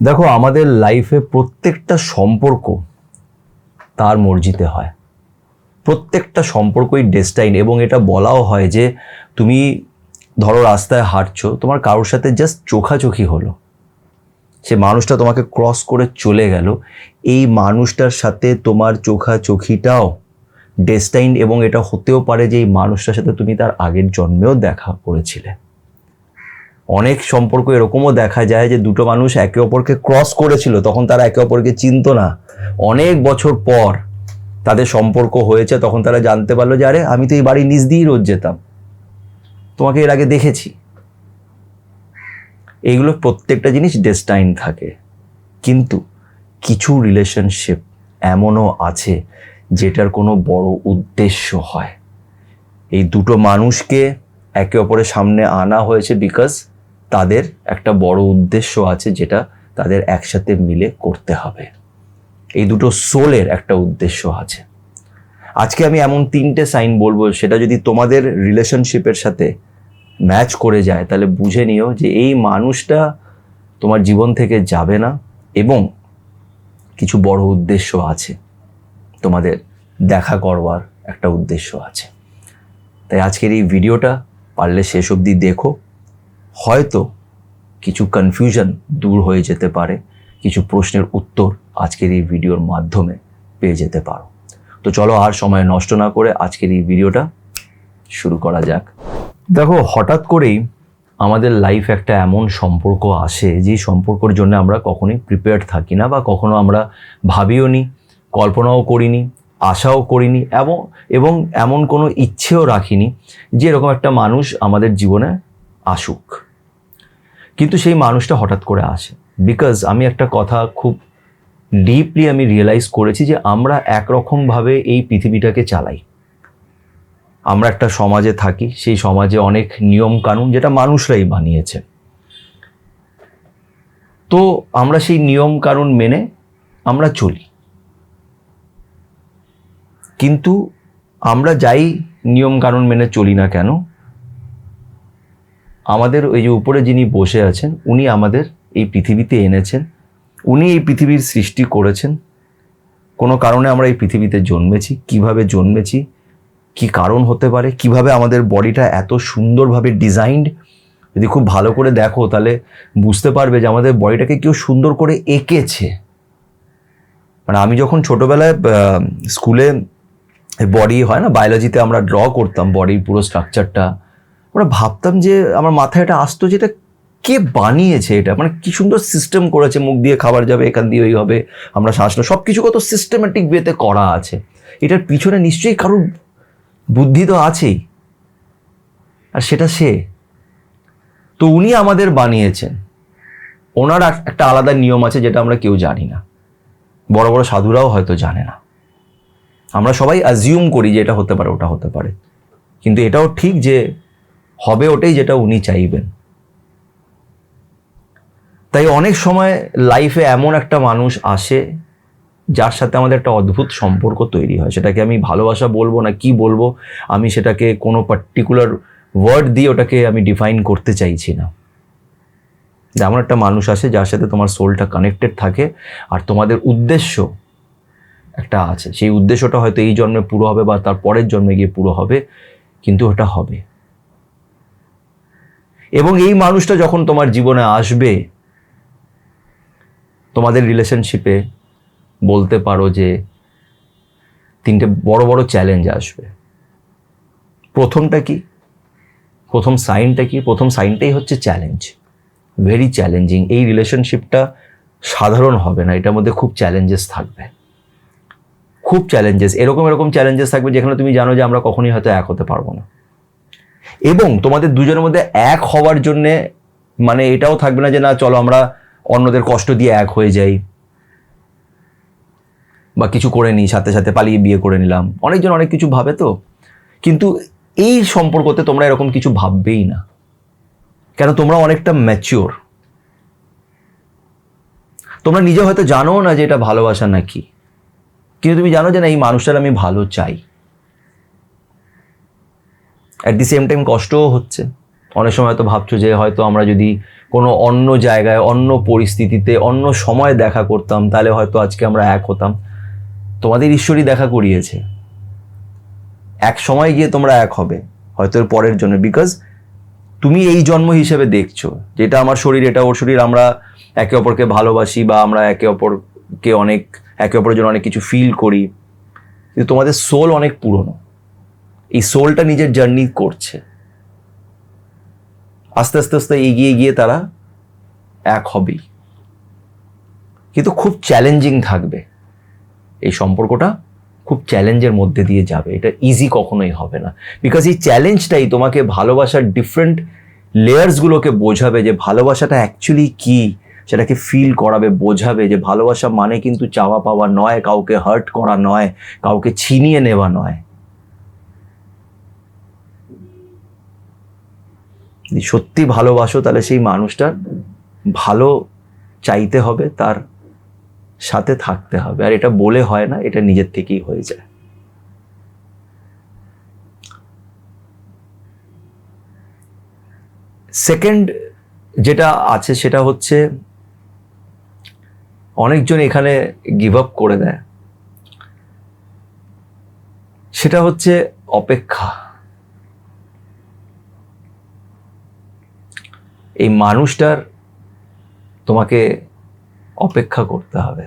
দেখো, আমাদের লাইফে প্রত্যেকটা সম্পর্ক তার মর্জিতে হয়। প্রত্যেকটা সম্পর্কই ডেস্টাইন, এবং এটা বলাও হয় যে তুমি ধরো রাস্তায় হাঁটছো, তোমার কারোর সাথে জাস্ট চোখাচোখি হলো, সে মানুষটা তোমাকে ক্রস করে চলে গেল, এই মানুষটার সাথে তোমার চোখাচোখিটাও ডেস্টাইন, এবং এটা হতেও পারে যে এই মানুষটার সাথে তুমি তার আগের জন্মেও দেখা করেছিলে। অনেক সম্পর্ক এরকমও দেখা যায় যে দুটো মানুষ একে অপরকে ক্রস করেছিল, তখন তারা একে অপরকে চিনতো না, অনেক বছর পর তাদের সম্পর্ক হয়েছে, তখন তারা জানতে পারলো যে আরে আমি তো এই বাড়ির নিচ দিয়েই রোজ যেতাম, তোমাকে এর আগে দেখেছি। এইগুলো প্রত্যেকটা জিনিস ডেস্টাইন থাকে। কিন্তু কিছু রিলেশনশিপ এমনও আছে যেটার কোনো বড় উদ্দেশ্য হয়। এই দুটো মানুষকে একে অপরের সামনে আনা হয়েছে বিকজ তাদের একটা বড় উদ্দেশ্য আছে, যেটা তাদের একসাথে মিলে করতে হবে। এই দুটো সোলের একটা উদ্দেশ্য আছে। আজকে আমি এমন 3টে সাইন বলবো, সেটা যদি তোমাদের রিলেশনশিপের সাথে ম্যাচ করে যায় তাহলে বুঝে নিও যে এই মানুষটা তোমার জীবন থেকে যাবে না, এবং কিছু বড় উদ্দেশ্য আছে, তোমাদের দেখা করবার একটা উদ্দেশ্য আছে। তাই আজকের এই ভিডিওটা পারলে শেষ অবধি দেখো, হয়তো কিছু কনফিউশন দূর হয়ে যেতে পারে, কিছু প্রশ্নের উত্তর আজকের এই ভিডিওর মাধ্যমে পেয়ে যেতে পারো। তো চলো আর সময় নষ্ট না করে আজকের এই ভিডিওটা শুরু করা যাক। দেখো, হঠাৎ করেই আমাদের লাইফ একটা এমন সম্পর্ক আসে যেই সম্পর্কের জন্য আমরা কখনোই প্রিপেয়ার্ড থাকি না, বা কখনো আমরা ভাবিও নি, কল্পনাও করিনি, আশাও করিনি, এবং এমন কোনো ইচ্ছেও রাখিনি যে এরকম একটা মানুষ আমাদের জীবনে আসুক। কিন্তু সেই মানুষটা হঠাৎ করে আসে। বিকজ আমি একটা কথা খুব ডিপলি আমি রিয়েলাইজ করেছি যে আমরা একরকমভাবে এই পৃথিবীটাকে চালাই। আমরা একটা সমাজে থাকি, সেই সমাজে অনেক নিয়ম কানুন যেটা মানুষরাই বানিয়েছে। তো আমরা সেই নিয়ম কানুন মেনে আমরা চলি। কিন্তু আমরা যাই নিয়ম কানুন মেনে চলি না কেন, আমাদের ওই যে উপরে যিনি বসে আছেন, উনি আমাদের এই পৃথিবীতে এনেছেন, উনি এই পৃথিবীর সৃষ্টি করেছেন। কোনো কারণে আমরা এই পৃথিবীতে জন্মেছি। কিভাবে জন্মেছি, কি কারণ হতে পারে, কিভাবে আমাদের বডিটা এত সুন্দরভাবে ডিজাইনড, যদি খুব ভালো করে দেখো তাহলে বুঝতে পারবে যে আমাদের বডিটাকে কেউ সুন্দর করে এঁকেছে। মানে আমি যখন ছোটবেলায় স্কুলে বডি হয় না, বায়োলজিতে আমরা ড্র করতাম বডির পুরো স্ট্রাকচারটা, আমরা ভাবতাম যে আমার মাথায় এটা আসতো যে এটা কে বানিয়েছে, এটা মানে কি সুন্দর সিস্টেম করেছে, মুখ দিয়ে খাবার যাবে, এখান দিয়ে ওই হবে, আমরা শ্বাস নেব, সব কিছু কত সিস্টেমেটিক ওয়েতে করা আছে। এটার পিছনে নিশ্চয়ই কারোর বুদ্ধি তো আছেই, আর সেটা সে। তো উনি আমাদের বানিয়েছেন, ওনার একটা আলাদা নিয়ম আছে যেটা আমরা কেউ জানি না, বড় বড় সাধুরাও হয়তো জানে না। আমরা সবাই অ্যাজিউম করি যে এটা হতে পারে, ওটা হতে পারে, কিন্তু এটাও ঠিক যে হবে ওটাই যেটা উনি চাইবেন। তাই অনেক সময় লাইফে এমন একটা মানুষ আসে যার সাথে আমাদের একটা অদ্ভুত সম্পর্ক তৈরি হয়। সেটাকে আমি ভালোবাসা বলবো না কি বলবো, আমি সেটাকে কোনো পার্টিকুলার ওয়ার্ড দিয়ে ওটাকে আমি ডিফাইন করতে চাইছি না। যেমন একটা মানুষ আসে যার সাথে তোমার সোলটা কানেক্টেড থাকে, আর তোমাদের উদ্দেশ্য একটা আছে, সেই উদ্দেশ্যটা হয়তো এই জন্মে পুরো হবে বা তার পরের জন্মে গিয়ে পুরো হবে, কিন্তু ওটা হবে। এবং এই মানুষটা যখন তোমার জীবনে আসবে, তোমাদের রিলেশনশিপে বলতে পারো যে 3টে বড় বড় চ্যালেঞ্জ আসবে। প্রথমটা কি, প্রথম সাইনটা কি? প্রথম সাইনটাই হচ্ছে চ্যালেঞ্জ, ভেরি চ্যালেঞ্জিং। এই রিলেশনশিপটা সাধারণ হবে না, এটার মধ্যে খুব চ্যালেঞ্জেস থাকবে, খুব চ্যালেঞ্জেস। এরকম চ্যালেঞ্জেস থাকবে যেখানে তুমি জানো যে আমরা কখনোই হয়তো এক হতে পারবো না। এবং তোমাদের দুজনের মধ্যে এক হওয়ার জন্যে মানে এটাও থাকবে না যে না চলো আমরা অন্যদের কষ্ট দিয়ে এক হয়ে যাই, বা কিছু করে নিই, সাথে সাথে পালিয়ে বিয়ে করে নিলাম। অনেকজন অনেক কিছু ভাবে তো, কিন্তু এই সম্পর্কতে তোমরা এরকম কিছু ভাববেই না। কেন? তোমরা অনেকটা ম্যাচিওর। তোমরা নিজে হয়তো জানো না যে এটা ভালোবাসা নাকি, কিন্তু তুমি জানো যে না এই মানুষটার আমি ভালো চাই। অ্যাট দি সেম টাইম কষ্টও হচ্ছে। অনেক সময় হয়তো ভাবছো যে হয়তো আমরা যদি কোনো অন্য জায়গায়, অন্য পরিস্থিতিতে, অন্য সময় দেখা করতাম, তাহলে হয়তো আজকে আমরা এক হতাম। তোমাদের ঈশ্বরই দেখা করিয়েছে। এক সময় গিয়ে তোমরা এক হবে, হয়তো এর পরের জন্য, বিকজ তুমি এই জন্ম হিসেবে দেখছো, যেটা আমার শরীর, এটা ওর শরীর, আমরা একে অপরকে ভালোবাসি বা আমরা একে অপরকে একে অপরের জন্য অনেক কিছু ফিল করি, কিন্তু তোমাদের সোল অনেক পুরনো। এই সোলটা নিজের জার্নি করছে, আস্তে আস্তে আস্তে এগিয়ে গিয়ে তারা এক হবেই, কিন্তু খুব চ্যালেঞ্জিং থাকবে। এই সম্পর্কটা খুব চ্যালেঞ্জের মধ্যে দিয়ে যাবে, এটা ইজি কখনোই হবে না। বিকজ এই চ্যালেঞ্জটাই তোমাকে ভালোবাসার ডিফারেন্ট লেয়ার্সগুলোকে বোঝাবে, যে ভালোবাসাটা অ্যাকচুয়ালি কি, সেটাকে ফিল করাবে, বোঝাবে যে ভালোবাসা মানে কিন্তু চাওয়া পাওয়া নয়, কাউকে হার্ট করা নয়, কাউকে ছিনিয়ে নেওয়া নয়। যদি সত্যি ভালোবাসো, তাহলে সেই মানুষটার ভালো চাইতে হবে, তার সাথে থাকতে হবে। আর এটা বলে হয় না, এটা নিজের থেকেই হয়ে যায়। সেকেন্ড যেটা আছে সেটা হচ্ছে, অনেকজন এখানে গিভ আপ করে দেয়, সেটা হচ্ছে অপেক্ষা। এই মানুষটার তোমাকে অপেক্ষা করতে হবে।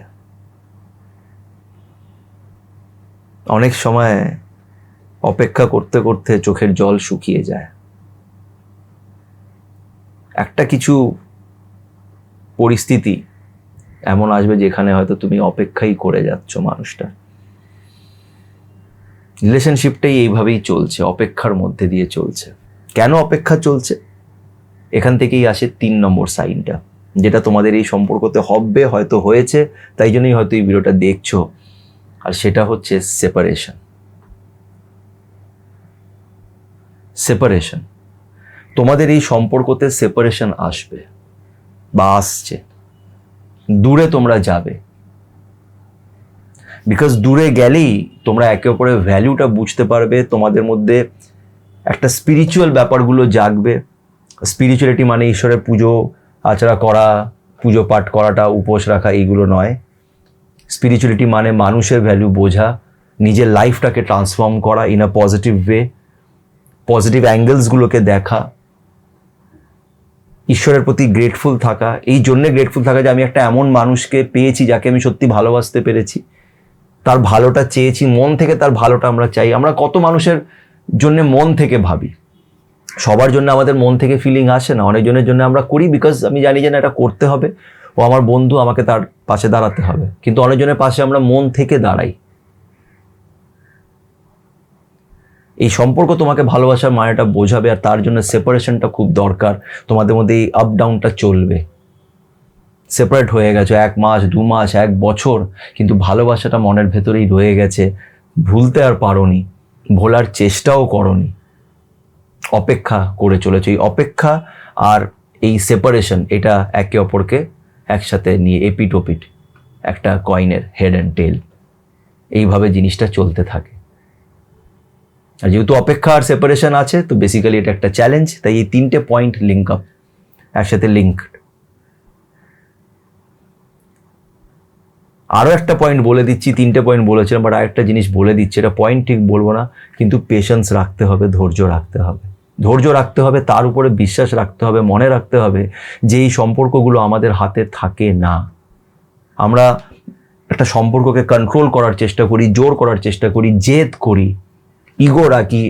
অনেক সময় অপেক্ষা করতে করতে চোখের জল শুকিয়ে যায়। একটা কিছু পরিস্থিতি এমন আসবে যেখানে হয়তো তুমি অপেক্ষাই করে যাচ্ছ মানুষটা। রিলেশনশিপটাই এইভাবেই চলছে, অপেক্ষার মধ্যে দিয়ে চলছে। কেন অপেক্ষা চলছে? এখান থেকেই আসে 3 নম্বর সাইনটা, যেটা তোমাদের এই সম্পর্কতে হবে, হয়তো হয়েছে, তাই জন্যই হয়তো এই ভিডিওটা দেখছো। আর সেটা হচ্ছে সেপারেশন। সেপারেশন, তোমাদের এই সম্পর্কতে সেপারেশন আসবে বা আসছে। দূরে তোমরা যাবে, বিকজ দূরে গেলেই তোমরা একে অপরের ভ্যালুটা বুঝতে পারবে, তোমাদের মধ্যে একটা স্পিরিচুয়াল ব্যাপারগুলো জাগবে। স্পিরিচুয়ালিটি মানে ঈশ্বরের পুজো আচরা করা, পুজো পাঠ করাটা, উপোস রাখা, এইগুলো নয়। স্পিরিচুয়ালিটি মানে মানুষের ভ্যালু বোঝা, নিজের লাইফটাকে ট্রান্সফর্ম করা in a positive way, positive অ্যাঙ্গেলসগুলোকে দেখা, ঈশ্বরের প্রতি গ্রেটফুল থাকা। এই জন্যে গ্রেটফুল থাকা যে আমি একটা এমন মানুষকে পেয়েছি যাকে আমি সত্যি ভালোবাসতে পেরেছি, তার ভালোটা চেয়েছি, মন থেকে তার ভালোটা আমরা চাই। আমরা কত মানুষের জন্য মন থেকে ভাবি, সবার জন্য আমাদের মন থেকে ফিলিং আসে না। অনেকজনের জন্য আমরা করি বিকজ আমি জানি যে না, এটা করতে হবে, ও আমার বন্ধু, আমাকে তার পাশে দাঁড়াতে হবে। কিন্তু অনেকজনের পাশে আমরা মন থেকে দাঁড়াই। এই সম্পর্ক তোমাকে ভালোবাসার মানেটা বোঝাবে, আর তার জন্য সেপারেশনটা খুব দরকার। তোমাদের মধ্যে এই আপ ডাউনটা চলবে। সেপারেট হয়ে গেছো 1 মাস, 2 মাস, 1 বছর, কিন্তু ভালোবাসাটা মনের ভেতরেই রয়ে গেছে, ভুলতে আর পারোনি, ভোলার চেষ্টাও করোনি, অপেক্ষা করে চলেছো। এই অপেক্ষা আর এই সেপারেশন, এটা একে অপরকে একসাথে নিয়ে এপিট ওপিট, একটা কয়েনের হেড অ্যান্ড টেল, এইভাবে জিনিসটা চলতে থাকে। আর যেহেতু অপেক্ষা আর সেপারেশন আছে, তো বেসিক্যালি এটা একটা চ্যালেঞ্জ। তাই এই 3টে পয়েন্ট লিঙ্ক আপ, একসাথে লিঙ্কড। আরও একটা পয়েন্ট বলে দিচ্ছি, 3টে পয়েন্ট বলেছিলাম, বাট আরেকটা জিনিস বলে দিচ্ছি, এটা পয়েন্ট ঠিক বলবো না, কিন্তু পেশেন্স রাখতে হবে, ধৈর্য রাখতে হবে। ধৈর্য রাখতে হবে, তার উপরে বিশ্বাস রাখতে হবে, মনে রাখতে হবে যে এই সম্পর্কগুলো আমাদের হাতে থাকে না। আমরা একটা সম্পর্ককে কন্ট্রোল করার চেষ্টা করি, জোর করার চেষ্টা করি, জেদ করি, ইগো রাখি,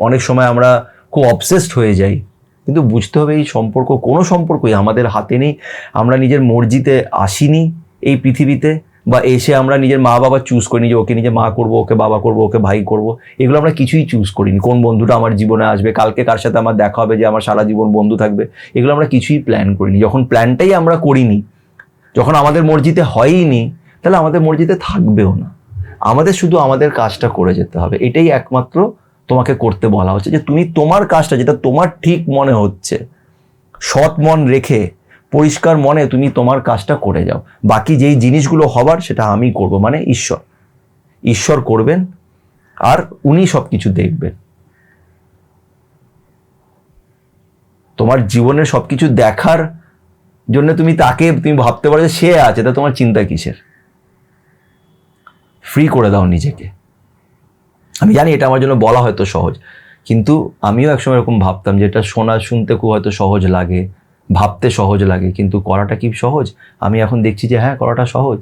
অনেক সময় আমরা খুব অবসেসড হয়ে যাই। কিন্তু বুঝতে হবে এই সম্পর্ক, কোনো সম্পর্কই আমাদের হাতে নেই। আমরা নিজের মর্জিতে আসিনি এই পৃথিবীতে, বা এসে আমরা নিজের মা বাবা চুজ করিনি যে ওকে নিজে মা করবো, ওকে বাবা করবো, ওকে ভাই করবো। এগুলো আমরা কিছুই চুজ করিনি। কোন বন্ধুটা আমার জীবনে আসবে, কালকে কার সাথে আমার দেখা হবে যে আমার সারা জীবন বন্ধু থাকবে, এগুলো আমরা কিছুই প্ল্যান করিনি। যখন প্ল্যানটাই আমরা করিনি, যখন আমাদের মর্জিতে হয়ইনি, তাহলে আমাদের মর্জিতে থাকবেও না। আমাদের শুধু আমাদের কাজটা করে যেতে হবে, এটাই একমাত্র তোমাকে করতে বলা হচ্ছে, যে তুমি তোমার কাজটা, যেটা তোমার ঠিক মনে হচ্ছে, সৎ মন রেখে পরিষ্কার মনে তুমি তোমার কাজটা করে যাও। বাকি যেই জিনিসগুলো হবার সেটা আমি করব, মানে ঈশ্বর করবেন, আর উনি সব কিছু দেখবেন। তোমার জীবনের সবকিছু দেখার জন্য তুমি ভাবতে পারো যে সে আছে, তা তোমার চিন্তা কিসের? ফ্রি করে দাও নিজেকে। আমি জানি এটা আমার জন্য বলা হয়তো সহজ, কিন্তু আমিও একসময় এরকম ভাবতাম যে এটা শুনতে খুব হয়তো সহজ লাগে, ভাবতে সহজ লাগে, কিন্তু করাটা কি সহজ? আমি এখন দেখছি যে হ্যাঁ, করাটা সহজ।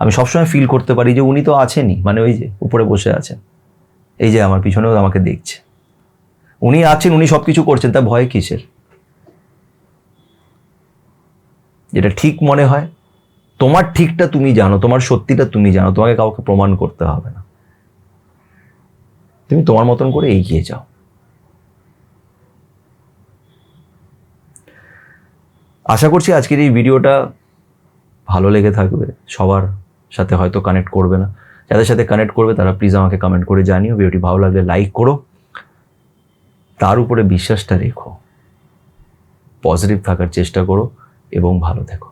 আমি সবসময় ফিল করতে পারি যে উনি তো আছেনই, মানে ওই যে উপরে বসে আছেন, এই যে আমার পিছনেও আমাকে দেখছে, উনি আছেন, উনি সবকিছু করছেন, তা ভয় কিসের? যেটা ঠিক মনে হয়, তোমার ঠিকটা তুমি জানো, তোমার সত্যিটা তুমি জানো, তোমাকে কাউকে প্রমাণ করতে হবে না। তুমি তোমার মতন করে এগিয়ে যাও। আশা করছি আজকের এই ভিডিওটা ভালো লেগে থাকবে। সবার সাথে হয়তো কানেক্ট করবে না, যাদের সাথে কানেক্ট করবে তারা প্লিজ আমাকে কমেন্ট করে জানিও। ভিডিওটি ভালো লাগলে লাইক করো, তার উপরে বিশ্বাসটা রেখো, পজিটিভ থাকার চেষ্টা করো এবং ভালো থেকো।